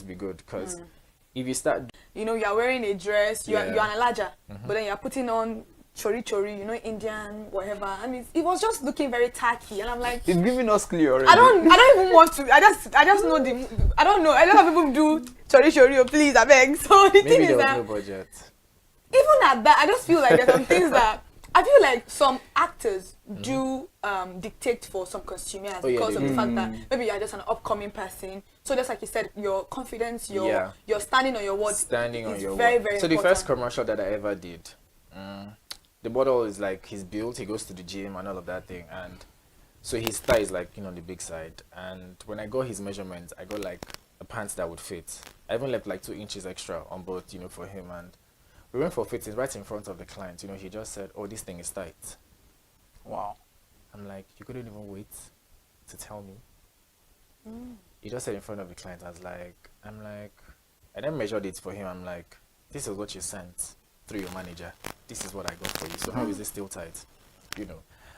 be good because if you start, you're wearing a dress, you're an alaja, but then you're putting on chori, Indian, whatever. I mean, it was just looking very tacky, and I'm like, it's giving us clear already. I don't even want to. I just know I don't know. I don't have people do chori, please, I beg. So the thing is that no budget. Even at that, I just feel like there's some things that I feel like some actors do dictate for some consumers because of the fact that maybe you're just an upcoming person. So just like you said, your confidence, your standing on your word, standing on your very, word. very so important. The first commercial that I ever did, the model is like he's built, he goes to the gym and all of that thing, and so his thigh is like on the big side. And when I got his measurements, I got like a pants that would fit. I even left like 2 inches extra on both, for him. And we went for fitting right in front of the client. He just said, "Oh, this thing is tight." Wow. I'm like, you couldn't even wait to tell me. He just said in front of the client. I'm like, I then measured it for him. I'm like, this is what you sent through your manager. This is what I got for you. So how is it still tight? I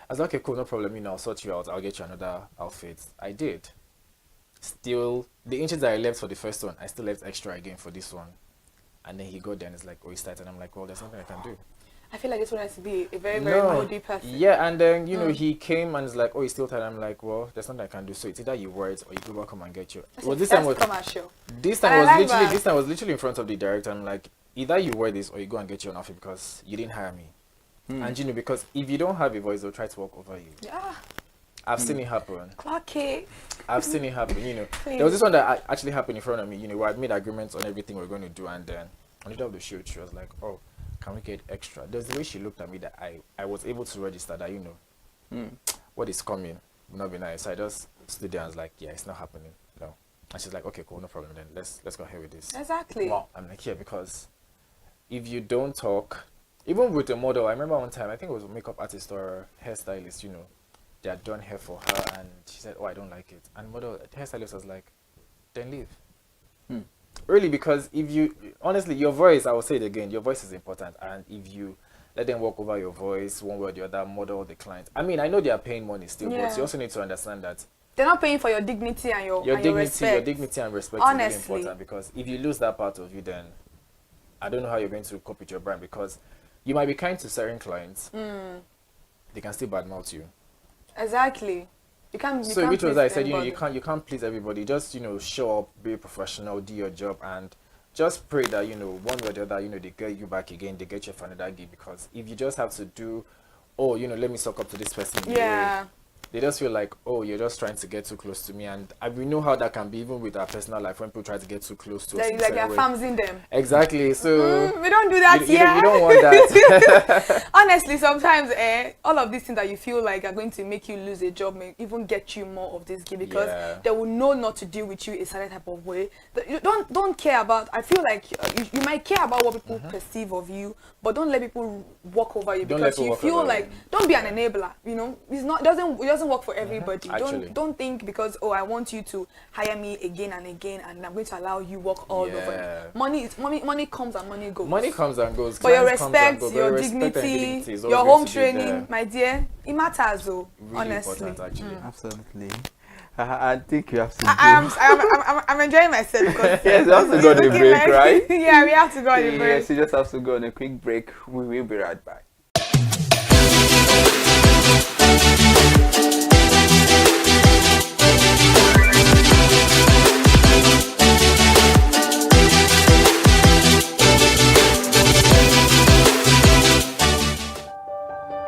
was like, okay, cool, no problem. I'll sort you out. I'll get you another outfit. I did. Still, the inches that I left for the first one, I still left extra again for this one. And then he got there and it's like, oh, it's tight. And I'm like, well, there's nothing I can do. I feel like this one has to be a very, very moody person. Yeah, and then, he came and it's like, oh, it's still tight. I'm like, well, there's nothing I can do. So it's either you wear it or you go back home and get you. Well, this time was commercial. This time was literally in front of the director. I'm like, either you wear this or you go and get your own outfit because you didn't hire me. And, because if you don't have a voice, they'll try to walk over you. Yeah. I've seen it happen. Okay. I've seen it happen, There was this one that actually happened in front of me, where I made agreements on everything we're going to do, and then on the day of the shoot, she was like, oh, can we get extra? There's the way she looked at me that I was able to register that, what is coming will not be nice. So I just stood there and was like, yeah, it's not happening. No. And she's like, okay, cool, no problem then. Let's go ahead with this. Exactly. Wow. I'm like, yeah, because if you don't talk, even with a model, I remember one time, I think it was a makeup artist or a hairstylist, they had done hair for her, and she said, oh, I don't like it. And the hairstylist was like, then leave. Really, because honestly, your voice, I will say it again, your voice is important. And if you let them walk over your voice, one way or the other, model the client. I mean, I know they are paying money still, but you also need to understand that they're not paying for your dignity and your respect. Your dignity and respect is really important, because if you lose that part of you, then I don't know how you're going to cope with your brand, because you might be kind to certain clients, they can still badmouth you. Exactly. So which was I said, you can't please everybody. Just show up, be professional, do your job, and just pray that one way or the other, they get you back again, they get you for another gig. Because if you just have to do, oh, let me suck up to this person, they just feel like, oh, you're just trying to get too close to me. And we know how that can be, even with our personal life, when people try to get too close to us. Like you're farming them. Exactly. So we don't do that here. You don't want that. Honestly, sometimes all of these things that you feel like are going to make you lose a job may even get you more of this gig, because they will know not to deal with you in a certain type of way. You don't care about. I feel like you might care about what people perceive of you, but don't let people walk over you, because you feel like don't be an enabler. It doesn't work for everybody. Don't think because, oh, I want you to hire me again and again, and I'm going to allow you work all over. Money comes and money goes. Money comes and goes. But your respect, your dignity, your home training, my dear, it matters though. Really honestly, absolutely. I think you have to. I'm enjoying myself because yes, we have to go on a break, right? Yeah, we have to go on a break. Yes, you just have to go on a quick break. We will be right back.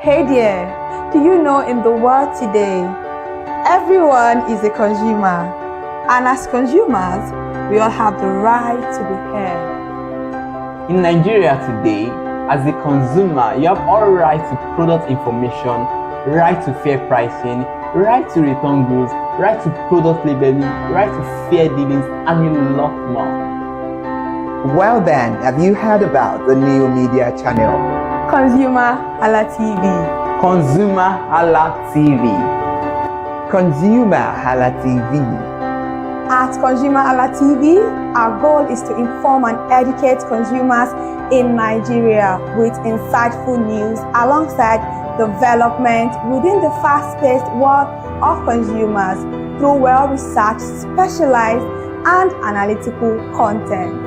Hey there, do you know in the world today, everyone is a consumer, and as consumers, we all have the right to be heard. In Nigeria today, as a consumer, you have all right to product information, right to fair pricing, right to return goods, right to product labeling, right to fair dealings, and a lot more. Well then, have you heard about the new media channel? ConsumerHallaTV. ConsumerHallaTV. ConsumerHallaTV. At ConsumerHallaTV, our goal is to inform and educate consumers in Nigeria with insightful news alongside development within the fast-paced world of consumers through well-researched, specialized, and analytical content.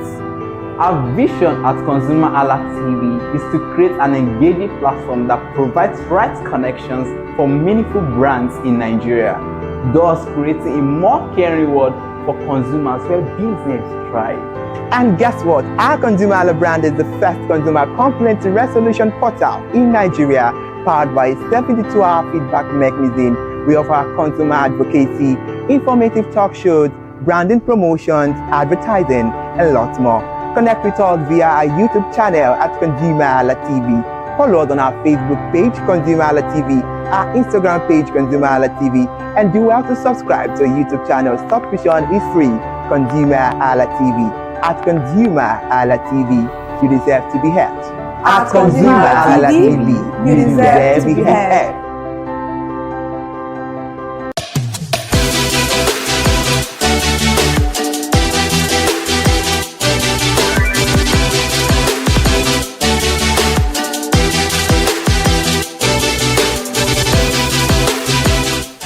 Our vision at ConsumerHallaTV is to create an engaging platform that provides right connections for meaningful brands in Nigeria, thus creating a more caring world for consumers where business thrive. And guess what? Our ConsumerHalla brand is the first consumer complaint resolution portal in Nigeria, powered by a 72-hour feedback mechanism. We offer consumer advocacy, informative talk shows, branding promotions, advertising, and lots more. Connect with us via our YouTube channel at ConsumerHallaTV. Follow us on our Facebook page, ConsumerHallaTV, our Instagram page, ConsumerHallaTV, and do well to subscribe to our YouTube channel. Subscription is free. ConsumerHallaTV. At ConsumerHallaTV, you deserve to be heard. At ConsumerHallaTV, you deserve to be heard.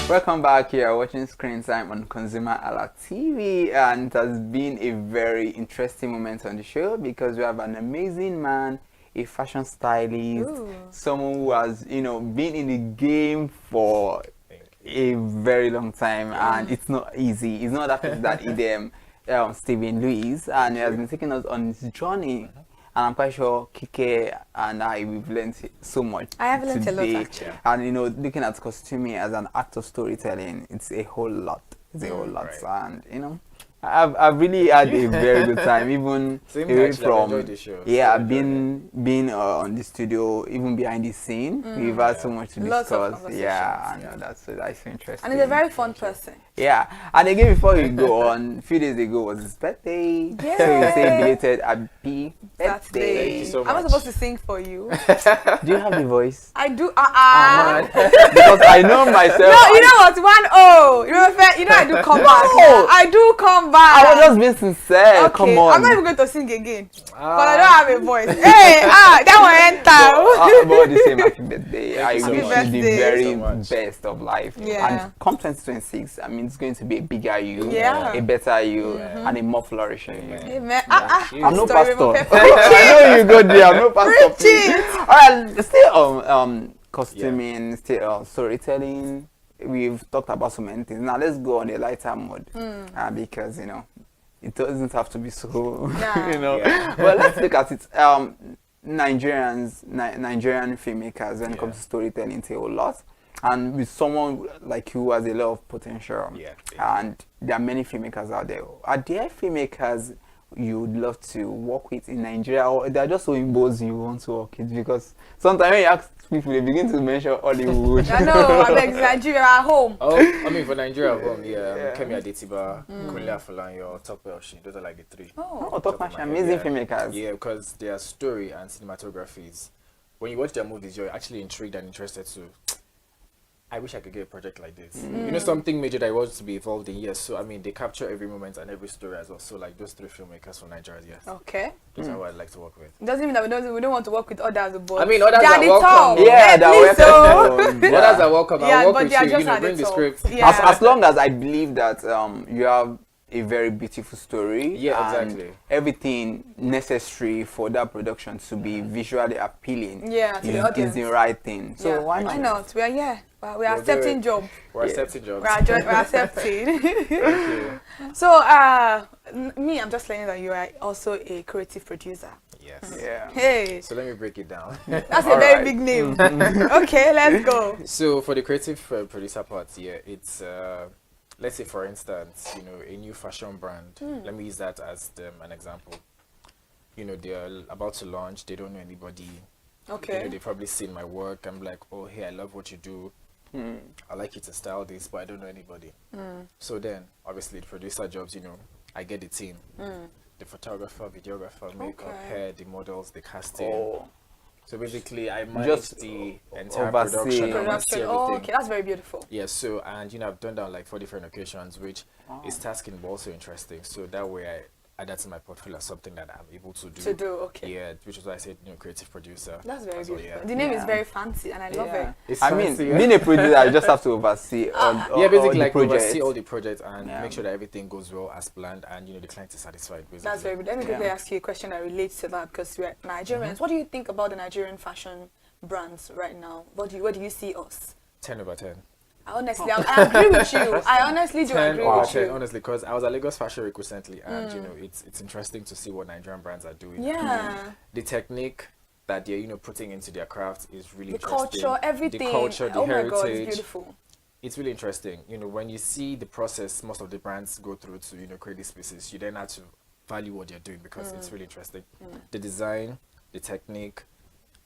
Welcome back. Here watching Screen Time on ConsumerHallaTV, and it has been a very interesting moment on the show because we have an amazing man, a fashion stylist, someone who has been in the game for a very long time, and it's not easy. It's not that idiom, Stephen Lewis, and he has been taking us on his journey. And I'm quite sure Kike and we've learned so much. I have learned today. a lot, actually. And looking at costuming as an act of storytelling, it's a whole lot. It's a whole lot, right. And I've really had a very good time, even away from the show, I've been on the studio, even behind the scene. We've had so much to discuss. Yeah, I know that's interesting. And he's a very fun person. Yeah, and again, before we go on, a few days ago was his birthday. Yeah. So we say belated happy birthday. Thank you so much. I'm not supposed to sing for you. Do you have the voice? I do. Because I know myself. No, you know what? 1-0. I do come back. No. I do come back. I was just being sincere. Okay. Come on. I'm not even going to sing again. But I don't have a voice. Hey, that one enter. About the same happy birthday. I so wish much. you the Thank very you so much. best of life. Yeah. And come 2026, I mean, it's going to be a bigger you, Yeah. a better you, and a more flourishing you. Amen. I'm no Story pastor. Preach I know you go there. I'm no pastor. Preach it. All right, still costuming, still storytelling. We've talked about so many things. Now let's go on a lighter mode, because it doesn't have to be so. Nah. Yeah. But let's look at it. Nigerian filmmakers, when it comes to storytelling, take a lot. And with someone like you who has a lot of potential, and there are many filmmakers out there. Are there filmmakers you would love to work with in Nigeria, or they're just so imbos you want to work with? Because sometimes when you ask people, they begin to mention Hollywood. I know, I beg Nigeria at home. Oh, I mean for Nigeria at home, Kemi Adetiba, Kunle Afolayan, Tope Oshin, those are like the three. Top of amazing filmmakers. Yeah, because their story and cinematographies, when you watch their movies, you're actually intrigued and interested to. I wish I could get a project like this. Something major that I want to be involved in, yes. So, I mean, they capture every moment and every story as well. So, like, those three filmmakers from Nigeria, yes. Okay. Those are who I'd like to work with. It doesn't mean that we don't want to work with others, but I mean, others they are the welcome. top. Yeah, they're please, so. Others are welcome. Yeah, I'll work but with they are you, just at bring the the top. script. Yeah. As long as I believe that you have a very beautiful story, Yeah, and exactly. everything necessary for that production to be visually appealing, Yeah, to the is audience. the right thing. So Yeah. why not? Why not? We are here. We are We'll do accepting it. job. We're accepting jobs. We're accepting. Thank you. So, me, I'm just learning that you are also a creative producer. Yes. Yeah. Hey, So let me break it down. that's a All very right. big name. Okay, let's go. So for the creative producer part, it's let's say for instance, a new fashion brand. Let me use that as an example. They're about to launch. They don't know anybody. Okay. They've probably seen my work. I'm like, oh, hey, I love what you do. I like you to style this, but I don't know anybody. So then, obviously, the producer jobs, I get the team. The photographer, videographer, makeup, hair, the models, the casting. Oh. So basically, I manage Just the entire oversee. production. Production. Everything. Oh, okay, that's very beautiful. Yeah, so, and I've done that on like 4 different occasions, which is tasking but also interesting. So that way add that to my portfolio as something that I'm able to do. Okay. Yeah, which is why I said, creative producer. That's very beautiful. Yeah. The name is very fancy, and I love it. It's I fancy, mean, being a producer, you just have to oversee all basically the like projects. oversee all the projects and make sure that everything goes well as planned, and the client is satisfied. Basically. That's very good. Let me quickly ask you a question that relates to that, because we're Nigerians. What do you think about the Nigerian fashion brands right now? Where do you see us? 10 over 10. Honestly, I agree with you. I honestly do agree with you. Honestly, because I was at Lagos Fashion Week recently, and it's interesting to see what Nigerian brands are doing. Yeah. The technique that they're putting into their craft is really the interesting. culture, everything. The culture, the oh heritage. my God, it's beautiful. It's really interesting. When you see the process most of the brands go through to create these pieces, you then have to value what they're doing, because it's really interesting. The design, the technique,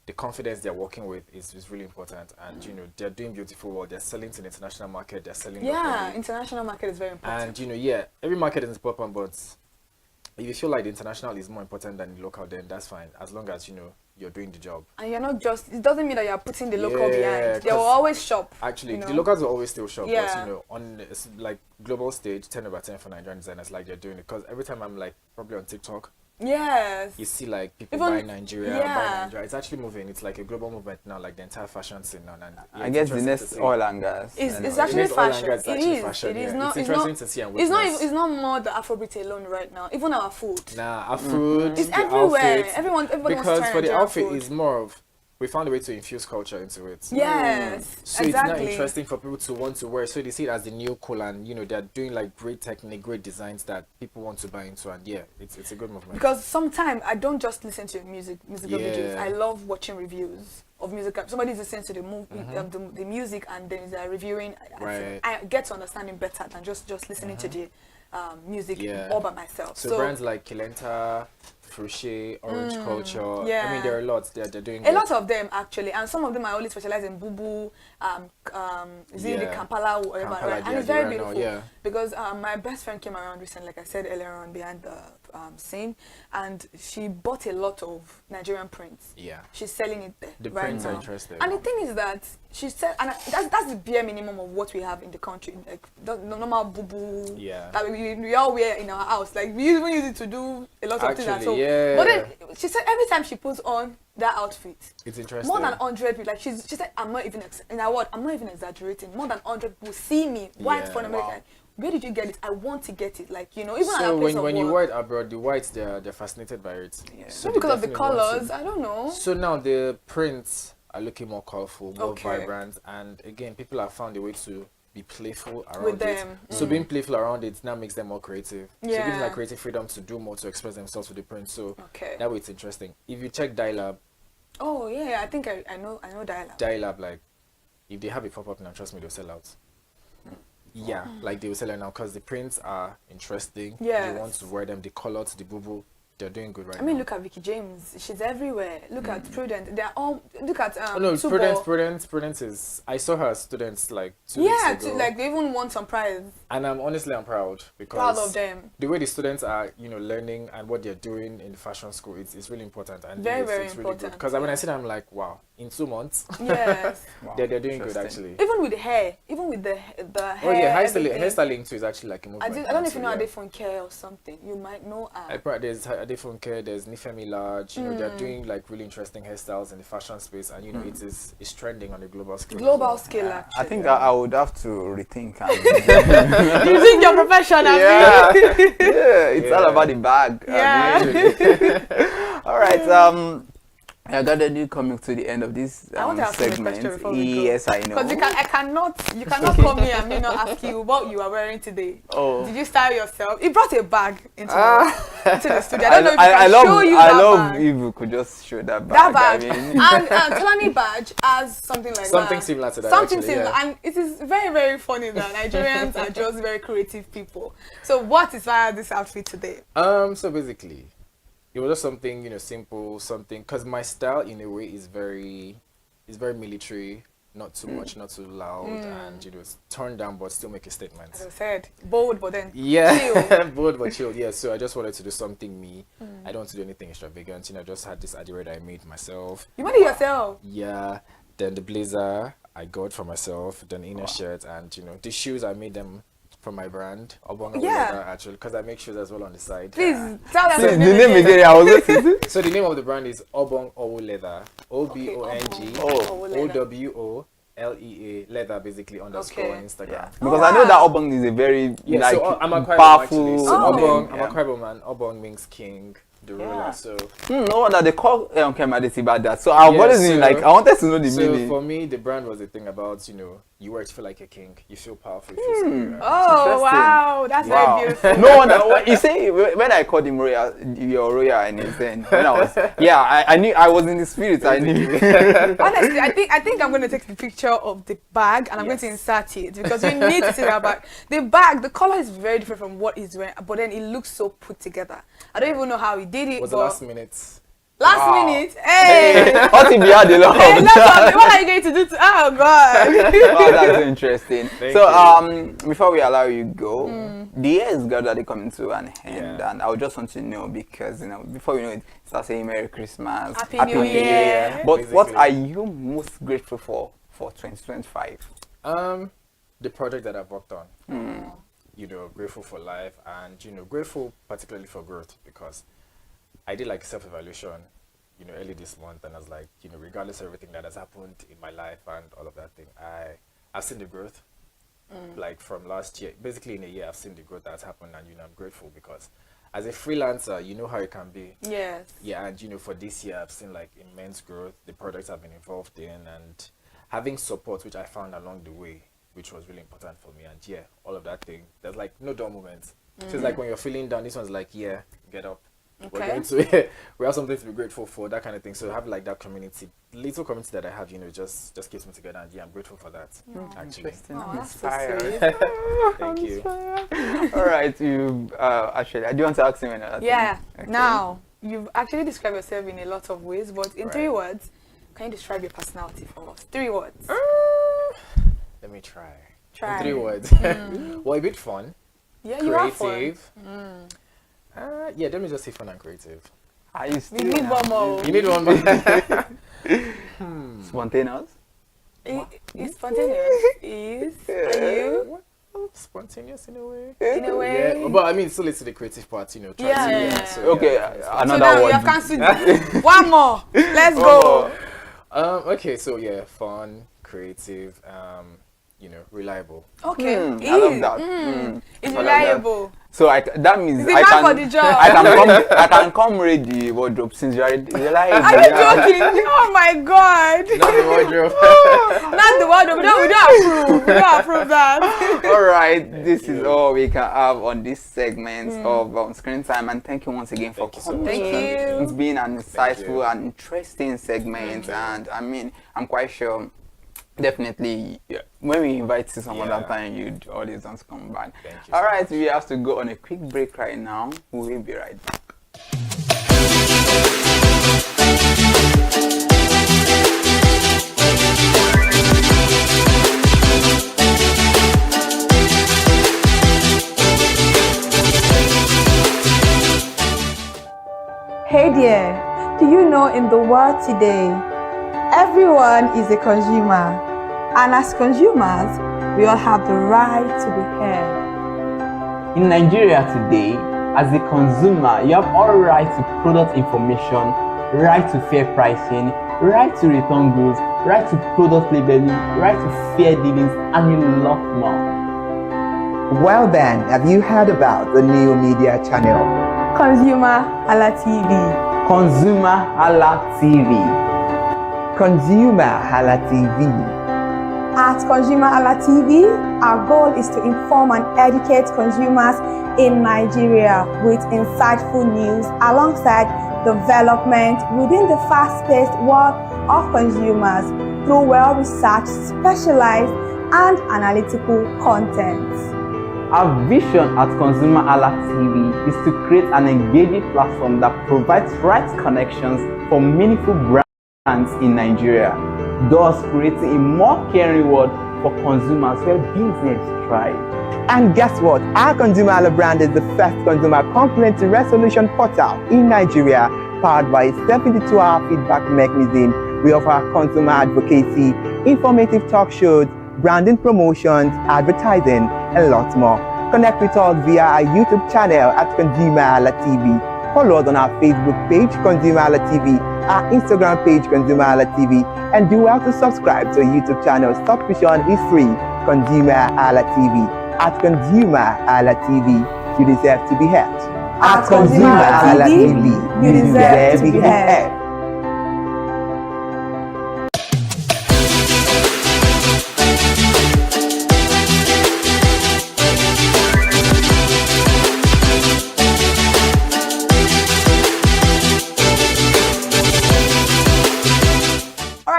the confidence they're working with is really important, and they're doing beautiful work. They're selling to the international market. They're selling locally. International market is very important. And every market is important, but if you feel like the international is more important than the local, then that's fine, as long as you're doing the job. And you're not just, it doesn't mean that you're putting the local behind. They will always shop. Actually, the locals will always still shop, Yeah. but on like global stage, 10 over 10 for Nigerian designers, like they're doing it. Because every time I'm like probably on TikTok, Yes. you see like people Even- buy Nigeria, buy yeah. Nigeria. It's actually moving. It's like a global movement now, like the entire fashion scene now. And I guess the it's interesting next to see. oil and gas. It's The actually next oil and fashion. gas is actually fashion, It is yeah. not. It's interesting to see and It's witness. not more the Afrobeat alone right now. Even our food. Nah, our food, It's the everywhere. outfits, Everybody wants to because try for the Nigerian outfit food. is more of, we found a way to infuse culture into it. Yes. So exactly. it's not interesting for people to want to wear. So they see it as the new cool, and they're doing like great technique, great designs that people want to buy into, and it's a good movement. Because sometimes I don't just listen to musical videos. Yeah. I love watching reviews of music. Somebody's listening to the movie, the music, and then they're reviewing. Right. I get to understand it better than just listening to the music all by myself. So brands like Kilenta, Fruche, Orange Culture. yeah. I mean, there are lots. They're doing A good. lot of them actually, and some of them are only specialized in bubu, is it the Kampala or whatever, Kampala, right? And yeah, it's very they are now, beautiful. yeah. Because my best friend came around recently, like I said earlier on, behind the scene, and she bought a lot of Nigerian prints. Yeah. She's selling it there The right prints now. are interesting. And the thing is that she said, and that's the bare minimum of what we have in the country, like the normal bubu Yeah. that we all wear in our house. Like we even use it to do a lot of things at home. yeah. But then she said every time she puts on that outfit, It's interesting. more than 100 people, like she said, I'm not even exaggerating. More than 100 people see me white from America. Wow. Where did you get it? I want to get it. Like even at a So place of when you work. wear it abroad, the whites they're fascinated by it. Yeah. So Maybe they because of the definitely want colors, to- I don't know. So now the prints are looking more colorful, more Okay. vibrant, and again, people have found a way to be playful around With it. them, So being playful around it now makes them more creative. So it gives them Yeah. like creative freedom to do more, to express themselves with the print. So Okay. that way it's interesting. If you check Dialab, Oh yeah, I think I know dialogue. Dialab, like if they have a pop-up now, trust me, they'll sell out. Yeah, like they will sell it now because the prints are interesting. Yes. You want to wear them, the colors, the boo-boo, they're doing good right I mean, now. look at Vicky James. She's everywhere. Look at Prudent. They're all. Look at Oh no, Tubo. Prudence is. I saw her as students like 2 weeks Yeah, ago, like they even won some prize. and I'm proud because Proud of them. the way the students are, learning and what they're doing in the fashion school, it's really important, and Very, it's very really good. important, Because when I see them, I'm like, wow, in 2 months, Yes. they're doing good Interesting. actually. Even with the hair, even with the hair. Oh yeah, everything. hairstyling too is actually like a I movement. don't know now, if you know so, yeah. Adefon Care or something. You might know her. There's Adefunke, there's Nifemi Large, they're doing like really interesting hairstyles in the fashion space, and it's trending on a global scale. as Global well. scale, actually. I think I would have to rethink. You think your profession, yeah, it's all Yeah. about the bag. Yeah. All right. I got a new coming to the end of this I want to ask you a segment. question before we go. Yes, I know. Because you cannot come here and me not ask you what you are wearing today. Oh. Did you style yourself? You brought a bag into the studio. I don't know if I you can love, show you I that love bag. if you could just show that bag. That bag. I mean, And Tolani badge has something like Something that. similar to that, Something actually, similar. yeah. And it is very, very funny that Nigerians are just very creative people. So what inspired this outfit today? So basically, it was just something, simple, something, because my style in a way is very military, not too much, not too loud, and it's turned down but still make a statement. As I said, bold, but then Yeah, bold but chilled. Yeah, so I just wanted to do something me. I don't want to do anything extravagant. I just had this idea that I made myself. you made it yourself. Yeah, then the blazer I got for myself, then inner shirt, and the shoes I made them from my brand, Obong Yeah. Leather, actually, because I make shoes as well on the side. Please tell them So the the name again. again, I was listening. So the name of the brand is Obong Leather. OBONG leather, basically underscore on Instagram. Yeah. Because I know that Obong is a very Yeah, like so I'm a powerful. actually. So Oh. I'm a Tribal man. Obong means king, the ruler. So No wonder they call Kemadisi about that. So I've always been like, I wanted to know the so meaning. for me, the brand was the thing about, you wear it to feel like a king. You feel powerful. You feel superior. Oh Interesting. wow, that's Wow. very beautiful. No wonder. You say when I called him royal, you're royal, and he's then when I was I knew I was in the spirit. I knew. Honestly, I think I'm going to take the picture of the bag and I'm going to insert it because we need to see that bag. The bag, the color is very different from what he's wearing, but then it looks so put together. I don't even know how he did it. Was the last minute? Last minute, hey! What if you had a lot? Hey, what are you going to do to? Oh God! Wow, that's interesting. Thank So before we allow you go, the year is gradually coming to an end, Yeah. and I would just want to know because before we know it, start saying Merry Christmas, Happy New Year. But what Basically. are you most grateful for 2025? The project that I've worked on. Grateful for life and, grateful particularly for growth because I did like self-evaluation, early this month, and I was like, regardless of everything that has happened in my life and all of that thing, I've seen the growth, like from last year, basically in a year, I've seen the growth that's happened, and I'm grateful because as a freelancer, you know how it can be. Yes. Yeah, and for this year, I've seen like immense growth. The projects I've been involved in and having support, which I found along the way, which was really important for me. And yeah, all of that thing. There's like no dull moments. So it's like when you're feeling down, this one's like, yeah, get up. We're Okay. going to we have something to be grateful for, that kind of thing. So have like that community, little community that I have, just keeps me together. And yeah, I'm grateful for that. Actually, Interesting. Oh, I'm that's so inspired. sweet. thank you. All right, you actually, I do want to ask him another thing. Yeah. Okay. Now, you've actually described yourself in a lot of ways, but in Right. 3 words, can you describe your personality for us? 3 words. Let me try. Try. In 3 words. Well, a bit fun, Yeah, you are fun. creative. Yeah, let me just say fun and creative. Are you We still need one more. You need one more. spontaneous? It's spontaneous. Are you? Spontaneous in a way. In a way. Yeah, but I mean, still it's the creative part, try Yeah, to, yeah. So, Okay, yeah, it's fun. So another now one. you have cancelled it. One more. Let's go. Okay, so yeah, fun, creative, reliable. Okay. I love that. It's I like that. reliable. So that means Is it I man can for the job? I can come read the wardrobe since you're reliable. Are you joking? Oh my God. Not the wardrobe. Not the word. We don't approve. We don't approve that. All right, this is all we can have on this segment of Screen Time, and thank you once again for Thank you so coming. much. Thank you. It's been an Thank you. insightful and interesting segment, and I mean, I'm quite sure. Definitely, when we invite you some other time, you'd always want to come back. Thank you All so right, we have to go on a quick break right now. We will be right back. Hey there, do you know in the world today, everyone is a consumer, and as consumers, we all have the right to be heard. In Nigeria today, as a consumer, you have all right to product information, right to fair pricing, right to return goods, right to product labeling, right to fair dealings, and a lot more. Well then, have you heard about the new media channel? ConsumerHallaTV. ConsumerHallaTV. ConsumerHallaTV. At ConsumerHallaTV, our goal is to inform and educate consumers in Nigeria with insightful news alongside development within the fast-paced world of consumers through well-researched, specialized, and analytical content. Our vision at ConsumerHallaTV is to create an engaging platform that provides right connections for meaningful brands in Nigeria, thus creating a more caring world for consumers where business thrive. And guess what? Our ConsumerHalla brand is the first consumer complaint resolution portal in Nigeria, powered by a 72-hour feedback mechanism. We offer consumer advocacy, informative talk shows, branding promotions, advertising, and lots more. Connect with us via our YouTube channel at ConsumerHallaTV. Follow us on our Facebook page, ConsumerHallaTV, our Instagram page, ConsumerHallaTV, and do well to subscribe to our YouTube channel. Subscription is free. ConsumerHallaTV. At ConsumerHallaTV, you deserve to be helped. At ConsumerHallaTV, you deserve to be helped.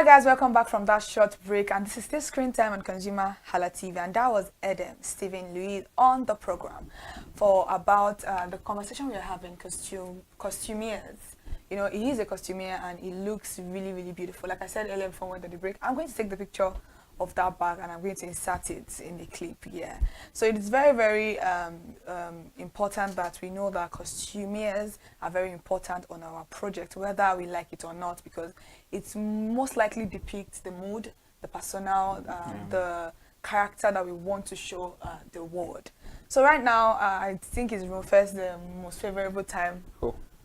Guys, welcome back from that short break, and this is still Screen Time on Consumer Halla TV, and that was Adam Stephen Louis on the program for about the conversation we are having, costumiers. You know, he is a costumier and he looks really, really beautiful. Like I said earlier before we went to the break, I'm going to take the picture of that bag and I'm going to insert it in the clip. Yeah, so it is very, very important that we know that costumiers are very important on our project, whether we like it or not, because it most likely depicts the mood, the personnel, the character that we want to show the world. So right now, I think it's first the most favorable time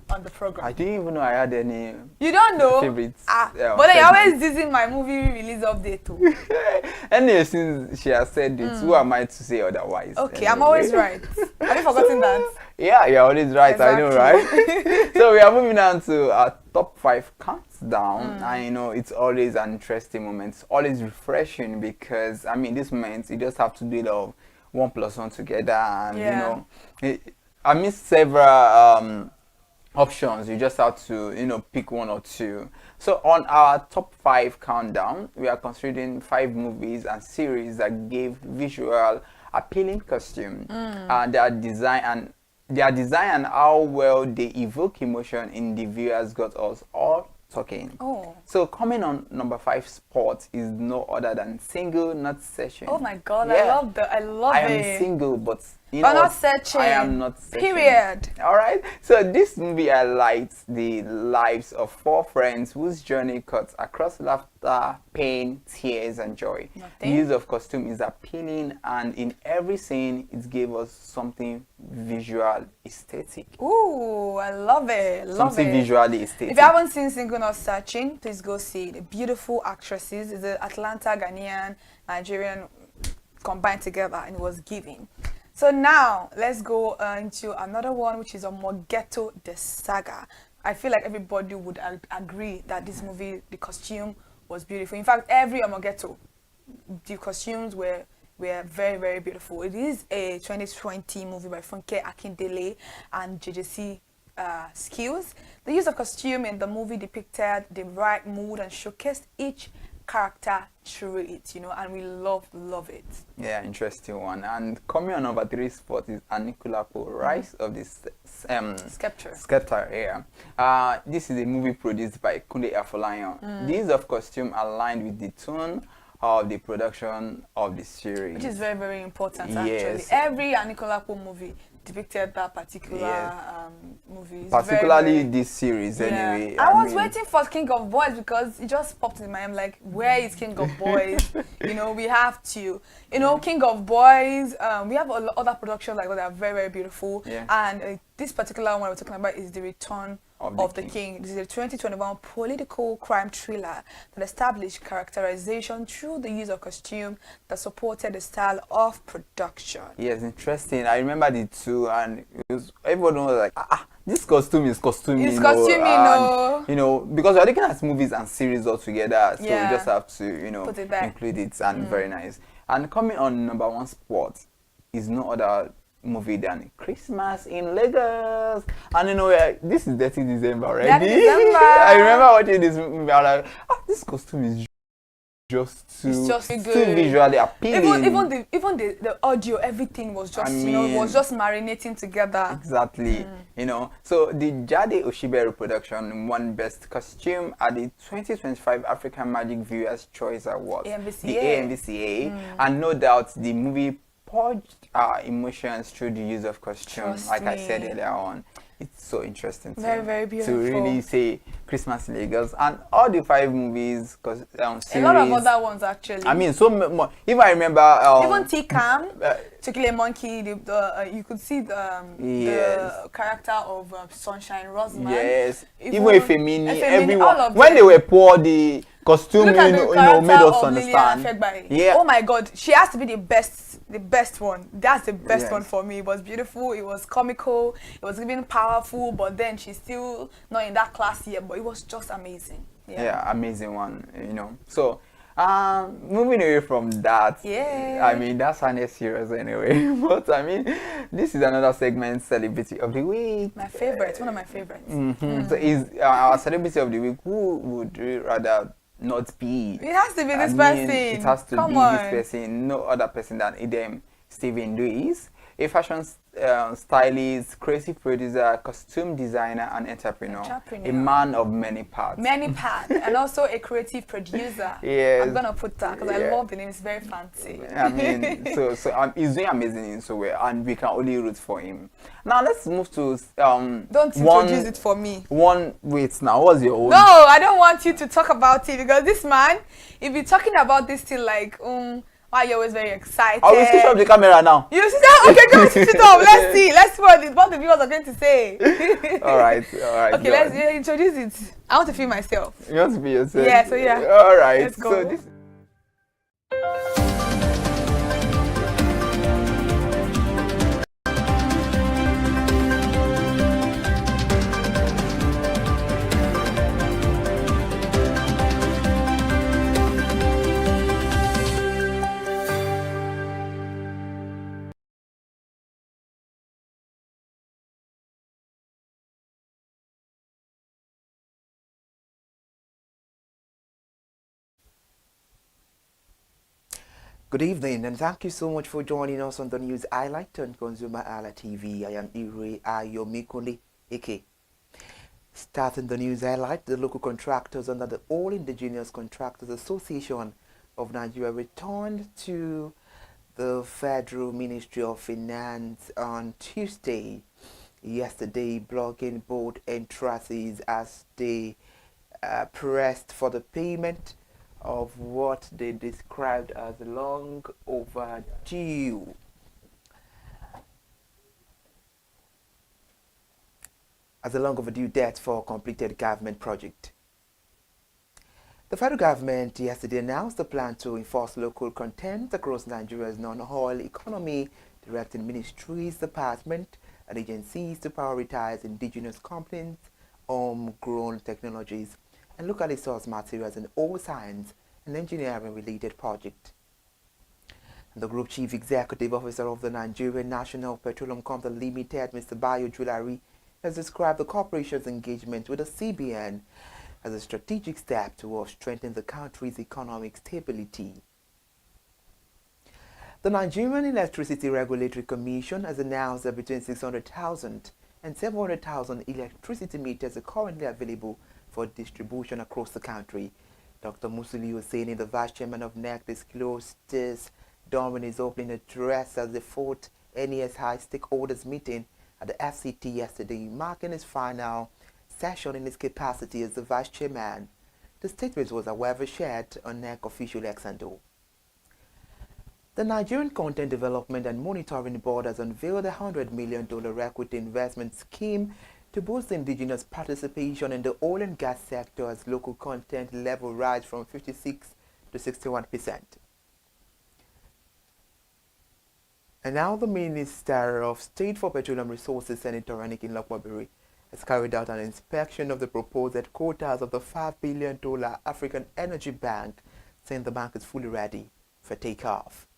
on the program. I didn't even know I had any. You don't know? Favorites. But I always using my movie release update too. Anyway, since she has said it, who am I to say otherwise? Okay, anyway. I'm always right. Have you forgotten that? Yeah, you're always right. Exactly. I know, right? So we are moving on to our top 5 countdown. And you know, it's always an interesting moment. It's always refreshing because I mean, this moment you just have to do it all 1 + 1 together, and you know, I missed several options. You just have to, you know, pick 1 or 2. So on our top 5 countdown, we are considering 5 movies and series that gave visual appealing costume and their design and how well they evoke emotion in the viewers got us all talking. So coming on number 5 spot is no other than Single Not Searching. Oh my god, Yeah. I love I it. am single, but you know not what? searching. I am not searching. Period. All right. So this movie highlights the lives of 4 friends whose journey cuts across laughter, pain, tears, and joy. The use of costume is appealing, and in every scene, it gave us something visual, aesthetic. Ooh, I love it. Something visually aesthetic. If you haven't seen Single Not Searching, please go see it. The beautiful actresses, it's the Atlanta, Ghanaian, Nigerian combined together, and it was giving. So now let's go into another one, which is Omogeto the Saga. I feel like everybody would agree that this movie, the costume was beautiful. In fact, every Omogeto, the costumes were very, very beautiful. It is a 2020 movie by Funke Akindele and JJC Skills. The use of costume in the movie depicted the right mood and showcased each character through it, you know, and we love it. Yeah, interesting one. And coming on number 3 spot is Anikulapo, Rise of the Scepter. Yeah. This is a movie produced by Kunle Afolayan. The use of costume aligned with the tone of the production of the series, which is very, very important. Actually, every Anikulapo movie depicted that particular movie. Particularly very, this series, anyway. I was waiting for King of Boys because it just popped in my mind, like, where is King of Boys? You know, we have to, you know, King of Boys. We have other productions like that are very, very beautiful. And this particular one we're talking about is The Return of the King. This is a 2021 political crime thriller that established characterization through the use of costume that supported the style of production. Yes, interesting. I remember the 2, and it was, everyone was like, this costume is costuming. It's costuming, no. You know, because we're looking at movies and series all together, so we just have to, you know, include it, and very nice. And coming on number 1 spot is no other movie than Christmas in Lagos. And you know, this is 30 December already. December. I remember watching this movie, I was like, this costume is just too visually appealing. Even the audio, everything was just, you know, was just marinating together. Exactly. You know, so the Jade Oshiberu production won Best Costume at the 2025 African Magic Viewers Choice Awards, the AMVCA, and no doubt the movie purged our emotions through the use of costume, I said earlier on. It's so interesting. Very, very beautiful. To really say Christmas in Lagos and all the 5 movies, because series. A lot of other ones actually. I mean, so more. If I remember, even T-Cam, To Kill a Monkey, you could see the character of Sunshine Roseman. Yes, even Efemini, everyone. All of when them. they were poor, the costume made us understand. Yeah. Oh my God, she has to be the best one. That's the best one for me. It was beautiful, it was comical, it was even powerful, but then she's still not in that class yet, but it was just amazing. Yeah, amazing one, So, moving away from that, I mean, that's our next series anyway. But I mean, this is another segment, Celebrity of the Week. My favorite, one of my favorites. So, is our Celebrity of the Week, who would you rather not be? It has to be this person. It has to be this person, no other person than Idem Stephen Lewis, a fashion stylist, creative producer, costume designer, and entrepreneur. A man of many parts. And also a creative producer. Yes. I'm gonna put that because I love the name. It's very fancy. I mean, so he's doing amazing in so well, and we can only root for him. Now let's move to Don't introduce it for me. Wait, now what's your own? No, I don't want you to talk about it because this man, if you're talking about this thing like why you're always very excited. I will switch off the camera now. You see that? Okay, go switch it off. Let's see. Let's see what the viewers are going to say. all right. Okay, let's introduce it. I want to feel myself. You want to be yourself? Yeah, so yeah. All right. Let's go. So this Good evening, and thank you so much for joining us on the news highlight on ConsumerHallaTV. I am Ire Ayomikole Eke. Starting the news highlight, the local contractors under the All Indigenous Contractors Association of Nigeria returned to the Federal Ministry of Finance on Tuesday, yesterday, blocking both entrances as they pressed for the payment of what they described as long overdue. As a long overdue debt for a completed government project. The federal government yesterday announced a plan to enforce local content across Nigeria's non-oil economy, directing ministries, departments, and agencies to prioritize indigenous companies, homegrown technologies, and locally sourced materials in all science and engineering related projects. The Group Chief Executive Officer of the Nigerian National Petroleum Company Limited, Mr. Bayo Julari, has described the corporation's engagement with the CBN as a strategic step towards strengthening the country's economic stability. The Nigerian Electricity Regulatory Commission has announced that between 600,000 and 700,000 electricity meters are currently available for distribution across the country. Dr. Musili Hussaini, the Vice Chairman of NEC, disclosed this during his opening address at the 4th NESI Stakeholders Meeting at the FCT yesterday, marking his final session in his capacity as the Vice Chairman. The statement was, however, shared on NEC official X handle. The Nigerian Content Development and Monitoring Board has unveiled a $100 million equity investment scheme to boost indigenous participation in the oil and gas sector as local content level rise from 56 to 61%. And now the Minister of State for Petroleum Resources, Senator Anikin Lokwabiri, has carried out an inspection of the proposed headquarters of the $5 billion African Energy Bank, saying the bank is fully ready for takeoff.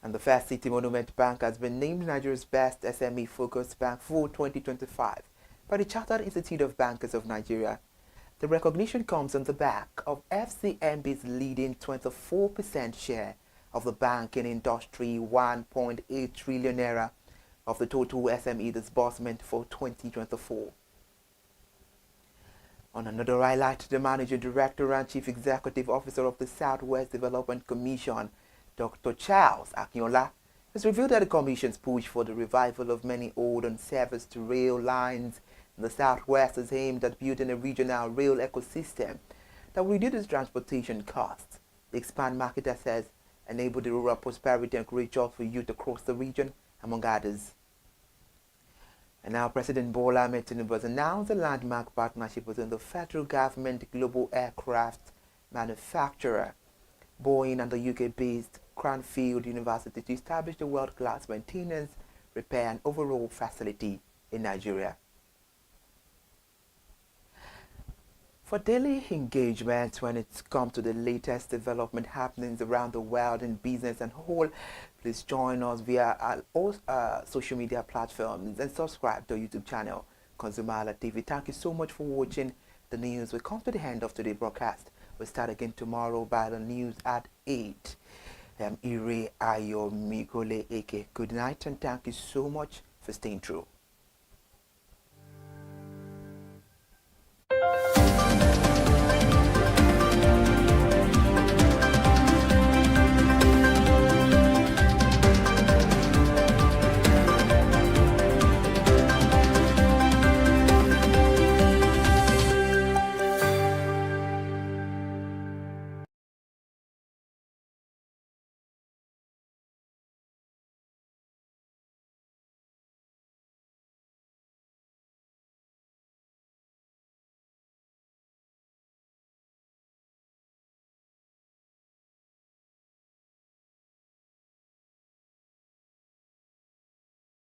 And the First City Monument Bank has been named Nigeria's best SME-focused bank for 2025 by the Chartered Institute of Bankers of Nigeria. The recognition comes on the back of FCMB's leading 24% share of the banking industry, 1.8 trillion naira of the total SME disbursement for 2024. On another highlight, the Managing Director and Chief Executive Officer of the Southwest Development Commission, Dr. Charles Akinola, has revealed that the Commission's push for the revival of many old unserviced rail lines in the southwest is aimed at building a regional rail ecosystem that will reduce transportation costs, expand market access, enable the rural prosperity and create jobs for youth across the region, among others. And now President Bola Ahmed Tinubu has announced a landmark partnership within the federal government global aircraft manufacturer, Boeing, and the UK-based Cranfield University to establish the world-class maintenance, repair and overall facility in Nigeria. For daily engagement when it comes to the latest development happenings around the world in business and whole, please join us via our social media platforms and subscribe to our YouTube channel, ConsumerHallaTV. Thank you so much for watching the news. We come to the end of today's broadcast. We'll start again tomorrow by the news at 8. I'm Ire Ayo Migole Eke. Good night and thank you so much for staying true.